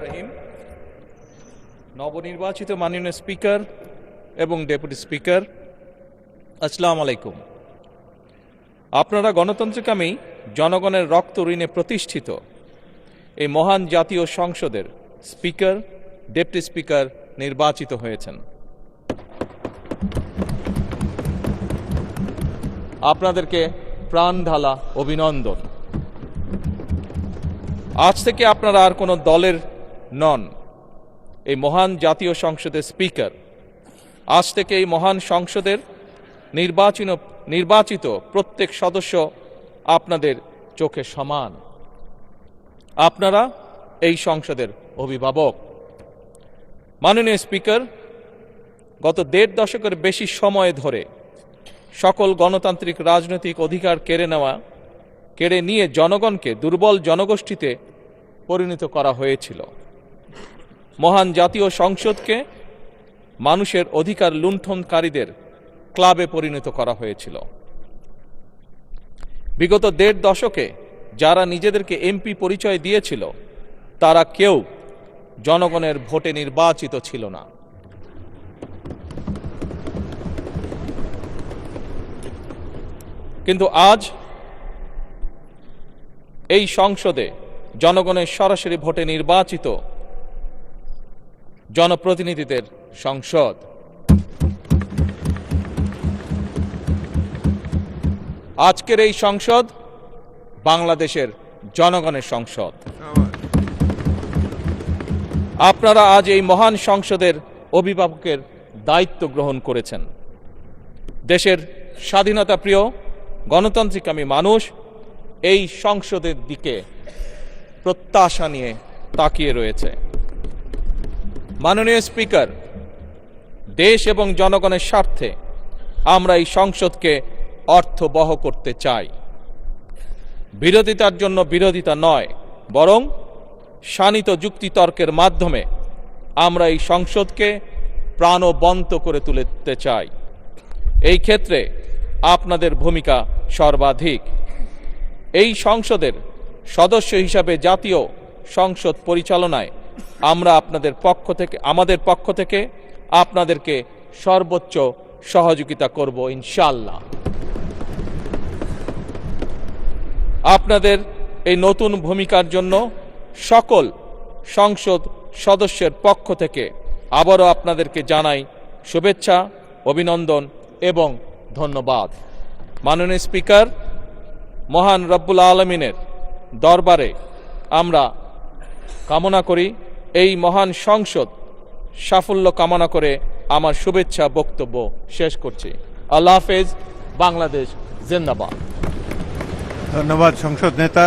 রহিম। নবনির্বাচিত মাননীয় স্পিকার এবং ডেপুটি স্পিকার, আসসালামু আলাইকুম। আপনারা গণতন্ত্রকামী জনগণের রক্ত ঋণে প্রতিষ্ঠিত এই মহান জাতীয় সংসদের স্পিকার, ডেপুটি স্পিকার নির্বাচিত হয়েছেন। আপনাদেরকে প্রাণ ঢালা অভিনন্দন। আজ থেকে আপনারা আর কোনো দলের নন, এই মহান জাতীয় সংসদের স্পিকার। আজ থেকে এই মহান সংসদের নির্বাচিত প্রত্যেক সদস্য আপনাদের চোখে সমান। আপনারা এই সংসদের অভিভাবক। মাননীয় স্পিকার, গত ১.৫ দশকের বেশি সময় ধরে সকল গণতান্ত্রিক রাজনৈতিক অধিকার কেড়ে নিয়ে জনগণকে দুর্বল জনগোষ্ঠীতে পরিণত করা হয়েছিল। মহান জাতীয় সংসদকে মানুষের অধিকার লুণ্ঠনকারীদের ক্লাবে পরিণত করা হয়েছিল। বিগত ১.৫ দশকে যারা নিজেদেরকে এমপি পরিচয় দিয়েছিল তারা কেউ জনগণের ভোটে নির্বাচিত ছিল না। কিন্তু আজ এই সংসদে জনগণের সরাসরি ভোটে নির্বাচিত জনপ্রতিনিধিদের সংসদ। আজকের এই সংসদ বাংলাদেশের জনগণের সংসদ। আপনারা আজ এই মহান সংসদের অভিভাবকের দায়িত্ব গ্রহণ করেছেন। দেশের স্বাধীনতা প্রিয় গণতান্ত্রিকামী মানুষ এই সংসদের দিকে প্রত্যাশা নিয়ে তাকিয়ে রয়েছে। মাননীয় স্পিকার, দেশ এবং জনগণের স্বার্থে আমরা এই সংসদকে অর্থবহ করতে চাই। বিরোধিতার জন্য বিরোধিতা নয়, বরং শানিত যুক্তিতর্কের মাধ্যমে আমরা এই সংসদকে প্রাণবন্ত করে তুলতে চাই। এই ক্ষেত্রে আপনাদের ভূমিকা সর্বাধিক। এই সংসদের সদস্য হিসাবে জাতীয় সংসদ পরিচালনায় আমরা আমাদের পক্ষ থেকে আপনাদেরকে সর্বোচ্চ সহযোগিতা করব ইনশাআল্লাহ। আপনাদের এই নতুন ভূমিকার জন্য সকল সংসদ সদস্যের পক্ষ থেকে আবারও আপনাদেরকে জানাই শুভেচ্ছা, অভিনন্দন এবং ধন্যবাদ। মাননীয় স্পিকার, মহান রব্বুল আলামিনের দরবারে আমরা কামনা করি এই মহান সংসদ সাফল্য কামনা করে আমার শুভেচ্ছা বক্তব্য শেষ করছি। আল্লাহ হাফেজ। বাংলাদেশ জিন্দাবাদ। ধন্যবাদ সংসদ নেতা।